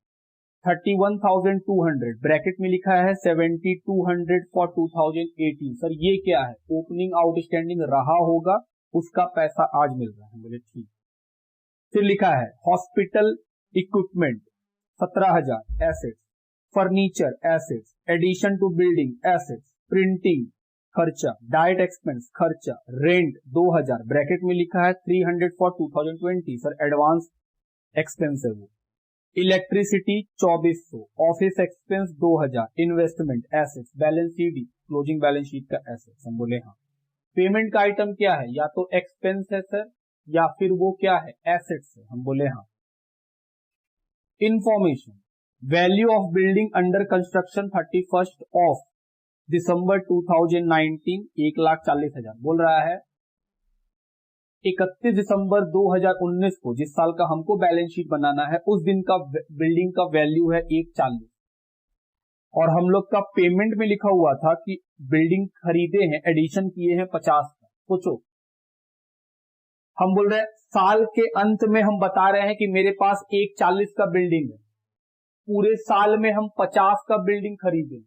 31,200, ब्रैकेट में लिखा है 7,200 फॉर 2018। सर ये क्या है? ओपनिंग आउटस्टैंडिंग रहा होगा, उसका पैसा आज मिल रहा है। बोले ठीक। फिर लिखा है hospital equipment 17,000 assets, furniture assets, addition to building assets, printing खर्चा, डाइट एक्सपेंस खर्चा, रेंट 2,000, ब्रैकेट में लिखा है 300 फॉर 2020। सर एडवांस एक्सपेंस है वो। Electricity 2,400, office expense 2,000, investment assets, balance sheet closing balance sheet का एसेट्स। हम बोले हाँ। पेमेंट का आइटम क्या है? या तो एक्सपेंस है सर, या फिर वो क्या है? एसेट्स है। हम बोले हाँ। Information value of building under construction 31 of December 2019 1,40,000। बोल रहा है 31 दिसंबर 2019 को, जिस साल का हमको बैलेंस शीट बनाना है, उस दिन का बिल्डिंग का वैल्यू है 1,40,000। और हम लोग का पेमेंट में लिखा हुआ था कि बिल्डिंग खरीदे हैं, एडिशन किए हैं 50 का। सोचो, हम बोल रहे हैं साल के अंत में हम बता रहे हैं कि मेरे पास 1,40,000 का बिल्डिंग है, पूरे साल में हम 50 का बिल्डिंग खरीदे।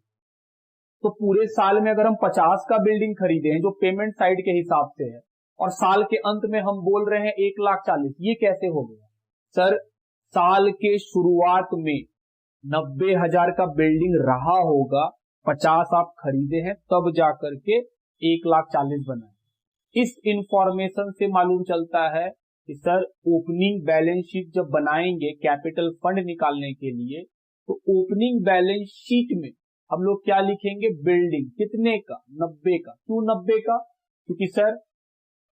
तो पूरे साल में अगर हम 50 का बिल्डिंग खरीदे हैं, जो पेमेंट साइड के हिसाब से है, और साल के अंत में हम बोल रहे हैं 1,40,000, ये कैसे हो गया? सर साल के शुरुआत में 90,000 का बिल्डिंग रहा होगा, 50 आप खरीदे हैं, तब जाकर के 1,40,000 बना है। इस इंफॉर्मेशन से मालूम चलता है कि सर ओपनिंग बैलेंस शीट जब बनाएंगे कैपिटल फंड निकालने के लिए, तो ओपनिंग बैलेंस शीट में हम लोग क्या लिखेंगे? बिल्डिंग कितने का? 90 का। क्यों 90 का? क्योंकि सर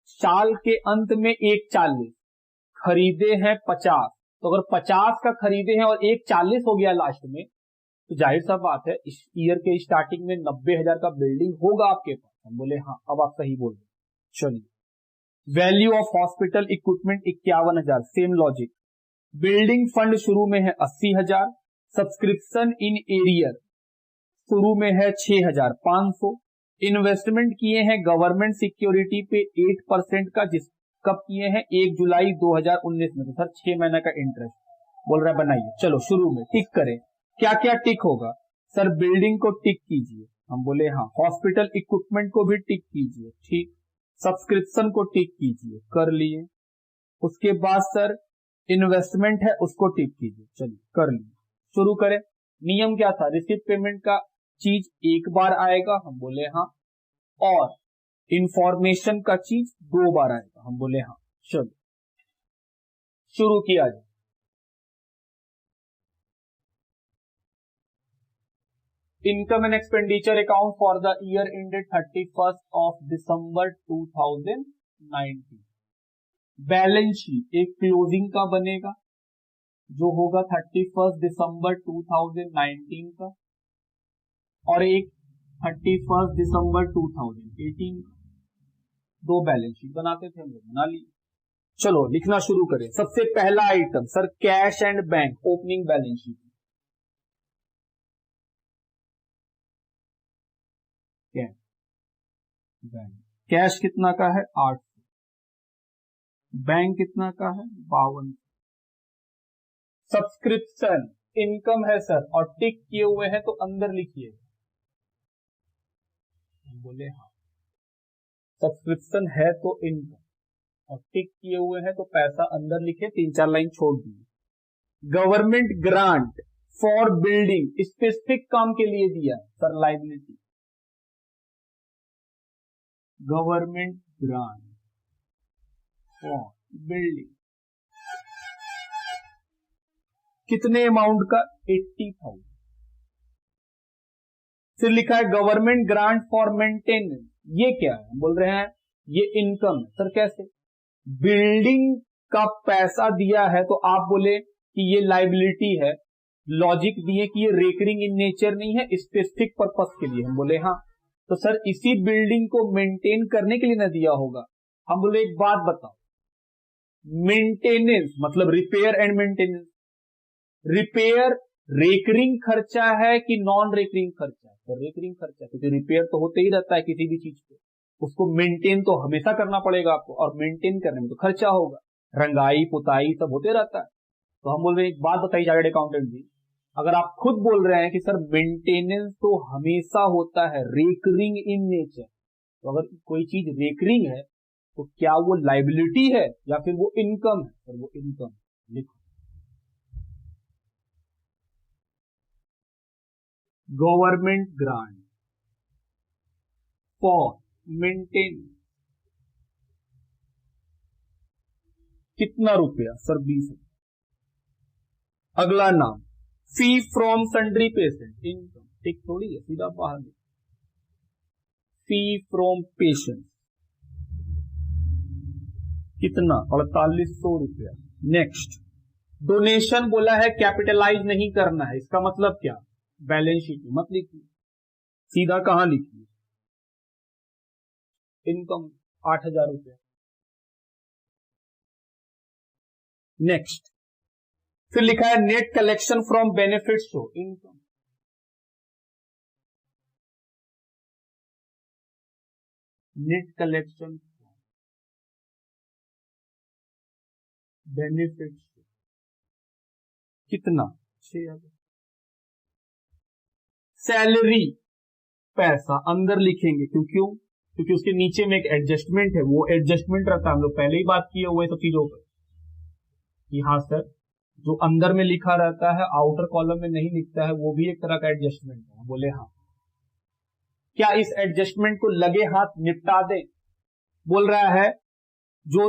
साल के अंत में 1,40,000 खरीदे हैं 50, तो अगर 50 का खरीदे हैं और 1,40,000 हो गया लास्ट में, तो जाहिर सा बात है इस ईयर के स्टार्टिंग में 90,000 का बिल्डिंग होगा आपके पास। हम बोले हाँ, अब आप सही बोल रहे। चलिए value of hospital equipment 51,000, same logic. Building fund शुरू में है 80,000, सब्सक्रिप्शन इन एरियर शुरू में है 6,500, इन्वेस्टमेंट किए हैं गवर्नमेंट सिक्योरिटी पे 8% का, जिस कब किए हैं? 1 जुलाई 2019 में। तो सर 6 महीने का इंटरेस्ट बोल रहा है बनाइए। चलो शुरू में टिक करें, क्या क्या टिक होगा? सर बिल्डिंग को टिक कीजिए। हम बोले हाँ। हॉस्पिटल इक्विपमेंट को भी टिक कीजिए, ठीक। सब्सक्रिप्शन को टिक कीजिए, कर लिए। उसके बाद सर इन्वेस्टमेंट है, उसको टिक कीजिए, चलिए कर लिए। शुरू करें। नियम क्या था? रिसिप्ट पेमेंट का चीज एक बार आएगा, हम बोले हाँ, और इंफॉर्मेशन का चीज 2 बार आएगा, हम बोले हाँ। चलो शुरू किया जाए। Income and expenditure account for the year ended 31 of December 2019। Balance sheet एक क्लोजिंग का बनेगा, जो होगा 31 दिसंबर 2019 का, और एक 31 दिसंबर 2018 का। दो बैलेंस शीट बनाते थे, हम लोग बना लिए। चलो लिखना शुरू करें। सबसे पहला item sir cash and bank opening balance sheet. Bank cash कितना का है 800, बैंक कितना का है 52। सब्सक्रिप्शन इनकम है सर और टिक किए हुए हैं तो अंदर लिखिए। बोले हाँ, सब्सक्रिप्शन है तो इनकम और टिक किए हुए हैं तो पैसा अंदर लिखे, 3-4 लाइन छोड़ दिए। Government grant for building specific काम के लिए दिया sir liability. Government grant for building कितने अमाउंट का 80,000। फिर लिखा है गवर्नमेंट ग्रांट फॉर मेंटेनेंस, ये क्या है, बोल रहे हैं ये इनकम है सर। कैसे, बिल्डिंग का पैसा दिया है तो आप बोले कि ये लाइबिलिटी है, लॉजिक दिए कि ये रेकरिंग इन नेचर नहीं है, स्पेसिफिक पर्पस के लिए। हम बोले हाँ, तो सर इसी बिल्डिंग को मेंटेन करने के लिए ना दिया होगा। हम बोले एक बात बताओ, मेंटेनेंस मतलब repair and maintenance, repair recurring खर्चा है कि नॉन रेकरिंग खर्चा है? तो रेकरिंग खर्चा, क्योंकि रिपेयर तो होते ही रहता है किसी भी चीज को, उसको मेंटेन तो हमेशा करना पड़ेगा आपको, और मेंटेन करने में तो खर्चा होगा, रंगाई पुताई सब होते रहता है। तो हम बोल रहे हैं एक बात बताइए चार्टर्ड अकाउंटेंट जी, अगर आप खुद बोल रहे हैं कि सर मेंटेनेंस तो हमेशा होता है रेकरिंग इन नेचर, तो अगर कोई चीज रेकरिंग है तो क्या वो लाइबिलिटी है या फिर वो इनकम है? सर वो इनकम। लिखो गवर्नमेंट ग्रांट फॉर मेंटेनेंस कितना रुपया सर 20। अगला नाम फी फ्रॉम सन्ड्री पेशेंट, इनकम ठीक थोड़ी है, सीधा बाहर फी फ्रॉम पेशेंट कितना 4800 रुपया। नेक्स्ट डोनेशन बोला है कैपिटलाइज नहीं करना है, इसका मतलब क्या, बैलेंस शीट में मत लिखिए, सीधा कहां लिखिए, इनकम 8000 रुपया। नेक्स्ट फिर लिखा है net collection from benefit show, income net collection benefit show कितना 6000। सैलरी पैसा अंदर लिखेंगे, क्योंकि उसके नीचे में एक एडजस्टमेंट है, वो एडजस्टमेंट रहता है, हम लोग पहले ही बात किए हुए सब चीजों पर कि हाँ सर जो अंदर में लिखा रहता है आउटर कॉलम में नहीं लिखता है, वो भी एक तरह का एडजस्टमेंट है। बोले हाँ, क्या इस एडजस्टमेंट को लगे हाथ निपटा दें? बोल रहा है जो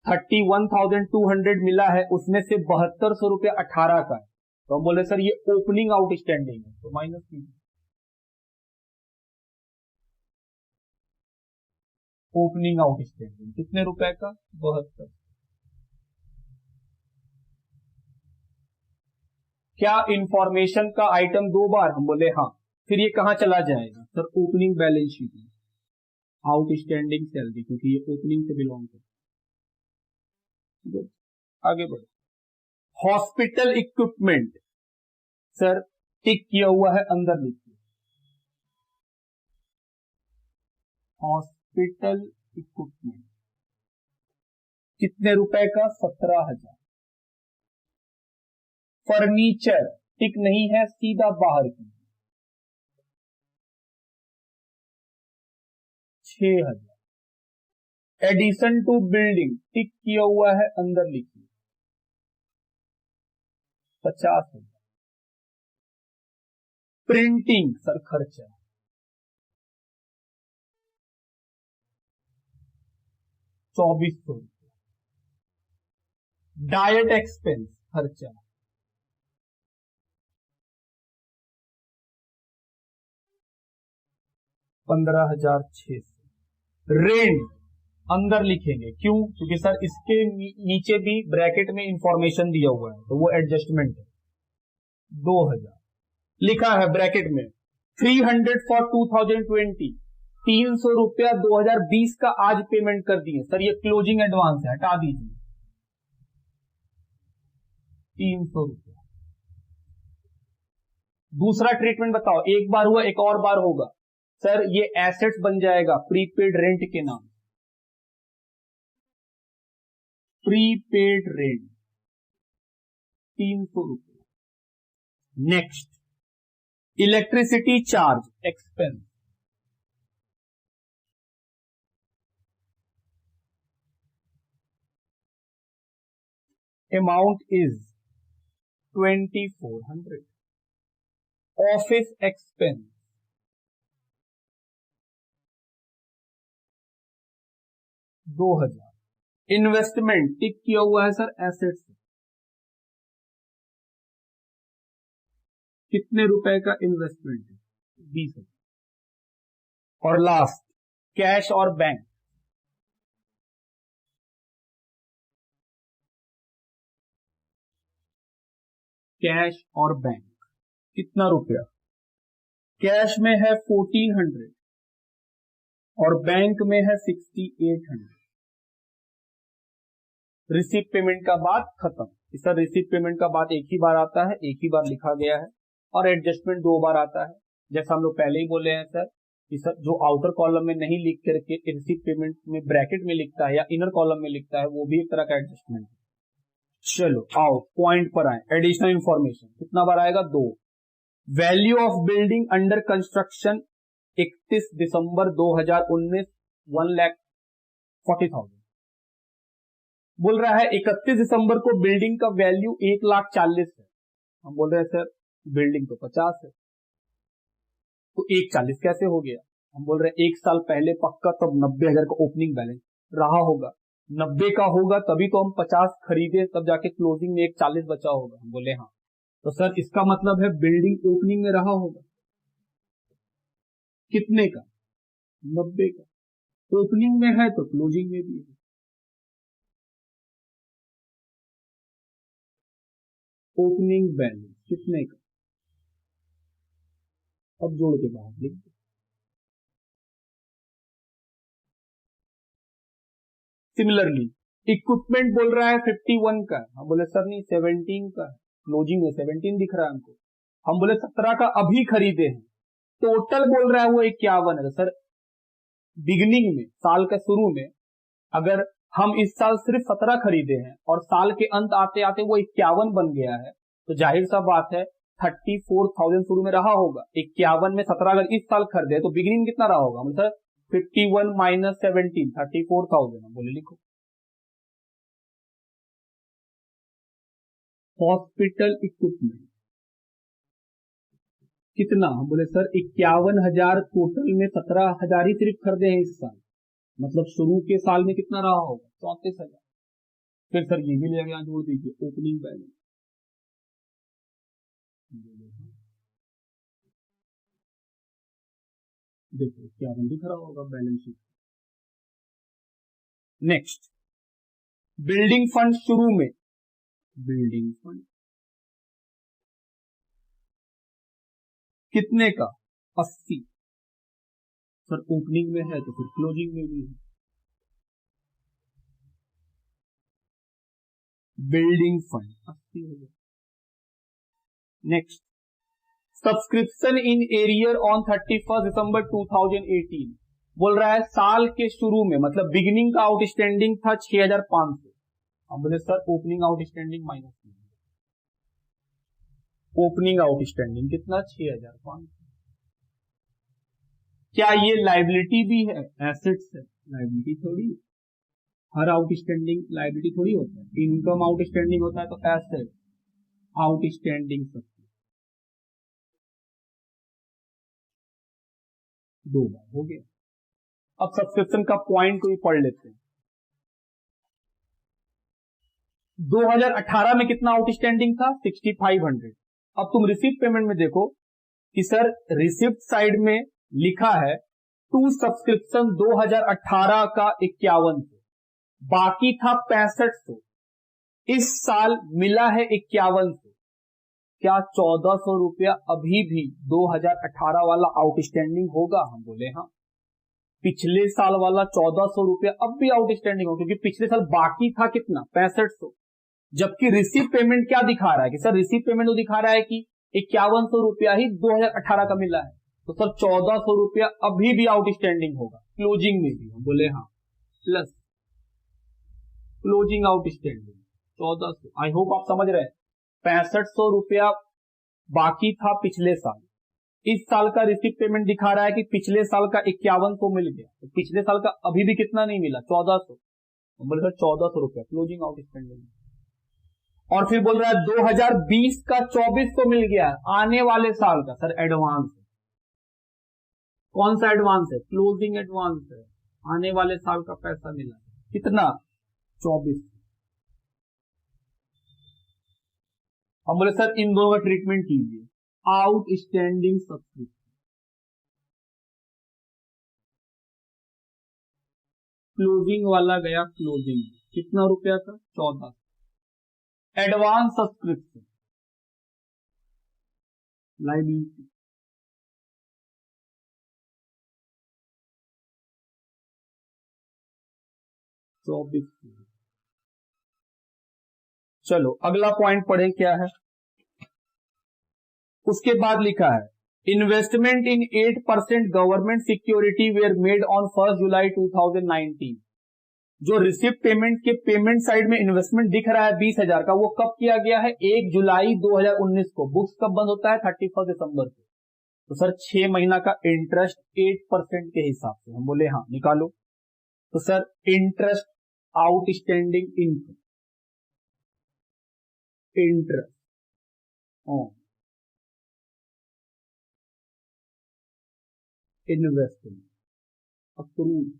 31,200 मिला है उसमें से 7200 रुपया 18 का है, तो हम बोले सर ये ओपनिंग आउटस्टैंडिंग है, तो माइनस कीजिए। ओपनिंग आउटस्टैंडिंग कितने रुपए का 72। क्या इंफॉर्मेशन का आइटम 2 बार? हम बोले हाँ। फिर ये कहां चला जाएगा सर, ओपनिंग बैलेंस शीट में, आउटस्टैंडिंग सैलरी, क्योंकि ये ओपनिंग से बिलोंग करता है। आगे बढ़ो, हॉस्पिटल इक्विपमेंट सर टिक किया हुआ है, अंदर लिखिए हॉस्पिटल इक्विपमेंट कितने रुपए का 17,000। फर्नीचर टिक नहीं है, सीधा बाहर की 6,000। एडिशन टू बिल्डिंग टिक किया हुआ है, अंदर लिखिए 50,000। प्रिंटिंग सर खर्चा 2,400 रुपया। डाइट एक्सपेंस खर्चा 15,600। रेंट अंदर लिखेंगे, क्यों? क्योंकि सर इसके नीचे भी ब्रैकेट में इंफॉर्मेशन दिया हुआ है, तो वो एडजस्टमेंट है। 2,000 लिखा है ब्रैकेट में। 300 फॉर 2020 300 रुपया 2020 का आज पेमेंट कर दिए सर, ये क्लोजिंग एडवांस है, हटा दीजिए 300 रुपया। दूसरा ट्रीटमेंट बताओ, एक बार हुआ एक और बार होगा सर, ये एसेट्स बन जाएगा प्रीपेड रेंट के नाम, प्रीपेड रेंट 300 रुपया। Next, electricity charge expense, amount is 2400। Office expense 2000। Investment tick किया हुआ है सर एसेट्स, कितने रुपए का इन्वेस्टमेंट है 20,000। और लास्ट, कैश और बैंक, कैश और बैंक कितना रुपया, कैश में है 1400 और बैंक में है 6800। रिसीव पेमेंट का बात खत्म। सर रिसीव पेमेंट का बात एक ही बार आता है, एक ही बार लिखा गया है, और एडजस्टमेंट 2 बार आता है, जैसा हम लोग पहले ही बोले हैं सर कि सर जो आउटर कॉलम में नहीं लिख करके रिसीव पेमेंट में ब्रैकेट में लिखता है या इनर कॉलम में लिखता है, वो भी एक तरह का एडजस्टमेंट है। चलो आओ पॉइंट पर आए। एडिशनल इंफॉर्मेशन कितना बार आएगा, 2। Value of building under construction 31 December 2019 1,40,000। बोल रहा है 31 दिसंबर को बिल्डिंग का वैल्यू 1,40,000 है। हम बोल रहे हैं सर बिल्डिंग तो 50 है, तो 1,40,000 कैसे हो गया। हम बोल रहे हैं 1 साल पहले पक्का तब 90,000 का ओपनिंग बैलेंस रहा होगा, 90 का होगा तभी तो हम 50 खरीदे, तब जाके क्लोजिंग में 1,40,000 बचा होगा। हम बोले हाँ, तो सर इसका मतलब है बिल्डिंग ओपनिंग में रहा होगा कितने का, 90 का। ओपनिंग में है तो क्लोजिंग में भी है। ओपनिंग बैलेंस कितने का, अब जोड़ के बाहर लिख दो। सिमिलरली इक्विपमेंट बोल रहा है 51 का, हम बोले सर नहीं 17 का है, क्लोजिंग में 17 दिख रहा है हमको। हम बोले 17 का अभी खरीदे हैं, टोटल बोल रहा है वो 51 है। सर बिगिनिंग में, साल के शुरू में अगर हम इस साल सिर्फ 17 खरीदे हैं और साल के अंत आते आते वो 51 बन गया है, तो जाहिर सा बात है 34,000 शुरू में रहा होगा। 51 में 17 अगर इस साल खरीदे तो बिगिनिंग कितना रहा होगा, मतलब 51 माइनस 17 34,000। हम बोले लिखो। हॉस्पिटल इक्विपमेंट कितना, हम बोले सर 51,000 टोटल में 17,000 ही सिर्फ खरीदे हैं इस साल, मतलब शुरू के साल में कितना रहा होगा 34,000। फिर सर ये भी ले यहां जोड़ दीजिए ओपनिंग बैलेंस, देखो 51 दिख रहा होगा balance sheet. Next, building fund शुरू में, बिल्डिंग फंड कितने का, 80। सर ओपनिंग में है तो फिर क्लोजिंग में भी है। बिल्डिंग फंड 80 हो गया। Next, subscription in arrear on 31 दिसंबर 2018 बोल रहा है साल के शुरू में, मतलब बिगिनिंग का आउटस्टैंडिंग था 6,500। हम बोले sir opening outstanding minus, opening outstanding कितना 6,500। क्या ये लाइबिलिटी भी है, एसेट्स है, लाइबिलिटी थोड़ी, हर आउटस्टैंडिंग लाइबिलिटी थोड़ी होता है। इनकम आउटस्टैंडिंग होता है तो एसेट आउटस्टैंडिंग सब 2 बार हो गया। अब सब्सक्रिप्शन का पॉइंट को भी पढ़ लेते हैं। 2018 में कितना आउटस्टैंडिंग था 6,500। अब तुम रिसिप्ट पेमेंट में देखो कि सर रिसिप्ट साइड में लिखा है टू सब्सक्रिप्शन 2018 का 5100, बाकी था 6500, इस साल मिला है 5100। क्या 1,400 रुपया अभी भी 2018 वाला आउटस्टैंडिंग होगा, हम बोले हाँ। पिछले साल वाला 1400 रुपया अब भी आउटस्टैंडिंग हो, क्योंकि पिछले साल बाकी था कितना 6500, जबकि रिसीव पेमेंट क्या दिखा रहा है कि सर रिसीव पेमेंट तो दिखा रहा है कि 5100 रुपया ही 2018 का मिला है, तो सर 1400 रुपया अभी भी आउटस्टैंडिंग होगा क्लोजिंग में भी। हम बोले हाँ, plus closing outstanding 1400। I hope आप समझ रहे हैं। 6500 रुपया बाकी था पिछले साल, इस साल का रिसीव पेमेंट दिखा रहा है कि पिछले साल का 5100 मिल गया, तो पिछले साल का अभी भी कितना नहीं मिला 1400, बोले सर 1400 रुपया क्लोजिंग आउटस्टैंडिंग। और फिर बोल रहा है 2020 का 2400 मिल गया आने वाले साल का, सर एडवांस है। कौन सा एडवांस है? क्लोजिंग एडवांस है, आने वाले साल का पैसा मिला कितना 24। हम बोले सर इन दोनों का ट्रीटमेंट कीजिए, आउटस्टैंडिंग सब्सक्रिप्शन क्लोजिंग वाला गया क्लोजिंग, कितना रुपया था 14। Advance subscription liability 24। चलो अगला पॉइंट पढ़े क्या है। उसके बाद लिखा है investment in 8% government security were made on 1 जुलाई 2019। जो रिसिप्ट पेमेंट के पेमेंट साइड में इन्वेस्टमेंट दिख रहा है 20,000 का, वो कब किया गया है? 1 जुलाई 2019 को। बुक्स कब बंद होता है? 31 दिसंबर को। तो सर 6 महीना का इंटरेस्ट 8% के हिसाब से। हम बोले हाँ निकालो। तो sir interest outstanding income, interest on investment accrued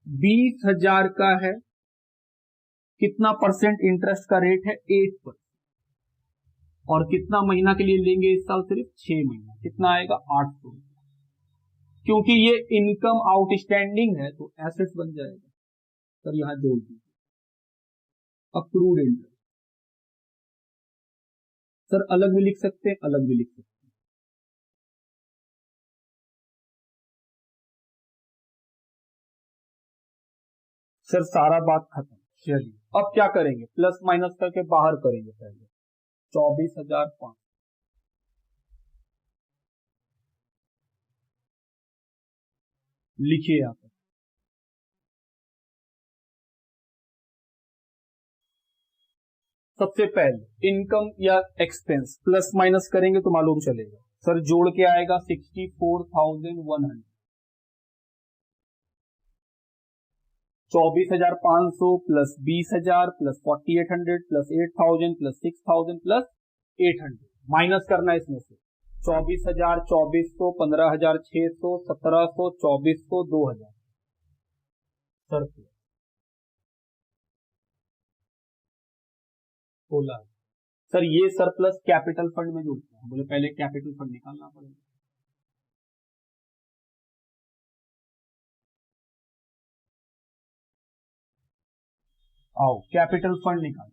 20,000 का है, कितना परसेंट इंटरेस्ट का रेट है? 8%। और कितना महीना के लिए लेंगे इस साल? सिर्फ 6 महीना। कितना आएगा? 800। क्योंकि ये इनकम आउटस्टैंडिंग है तो एसेट्स बन जाएगा। सर यहां जोड़ दीजिए अक्रूड इंटरेस्ट। सर अलग भी लिख सकते हैं, अलग भी लिख सकते हैं। सर सारा बात खत्म। चलिए अब क्या करेंगे? प्लस माइनस करके बाहर करेंगे। पहले 24,500 लिखिए यहां पर। सबसे पहले इनकम या एक्सपेंस प्लस माइनस करेंगे तो मालूम चलेगा। सर जोड़ के आएगा 64,100। 24,500 plus 20,000 plus 4,800 plus 8,000 plus 6,000 plus 800। Minus करना है इसमें से 24,000, 2,400, 15,600, 1,700, 2,400, 2,000। सर 16। सर ये सरप्लस कैपिटल फंड में जुड़ता है। बोले पहले कैपिटल फंड निकालना पड़ेगा। आओ कैपिटल फंड निकाल।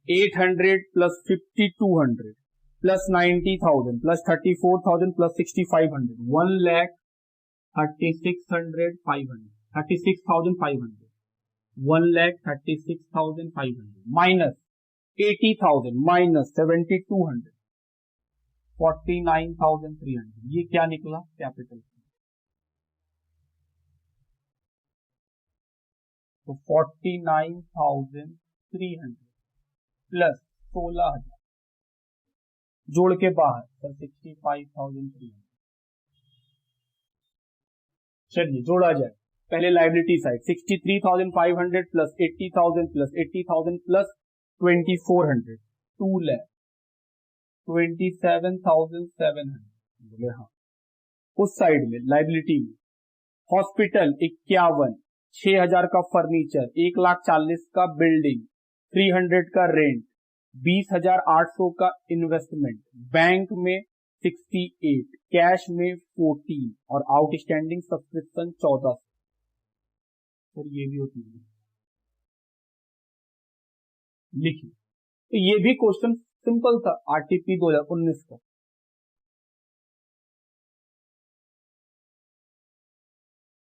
800 plus 5,200 plus 90,000 plus 34,000 plus 6,500 1,36,500 36,500 1,36,500 minus 80,000 minus 7,200 49,300। ये क्या निकला? कैपिटल। तो 49,300 प्लस 16,000 जोड़ के बाहर सर 65,300। चलिए जोड़ा जाए। पहले liability side 63,500 plus 80,000 plus 80,000 plus 2,400 2,27,700। बोले हाँ। उस साइड में लाइबिलिटी में हॉस्पिटल 51, 6,000 का फर्नीचर, 1,40,000 का बिल्डिंग, 300 का रेंट, 20,800 का इन्वेस्टमेंट, बैंक में 68, कैश में 14 और आउटस्टैंडिंग सब्सक्रिप्शन 14। सर ये भी होती है लिखिए। तो ये भी क्वेश्चन सिंपल था आरटीपी 2019 का।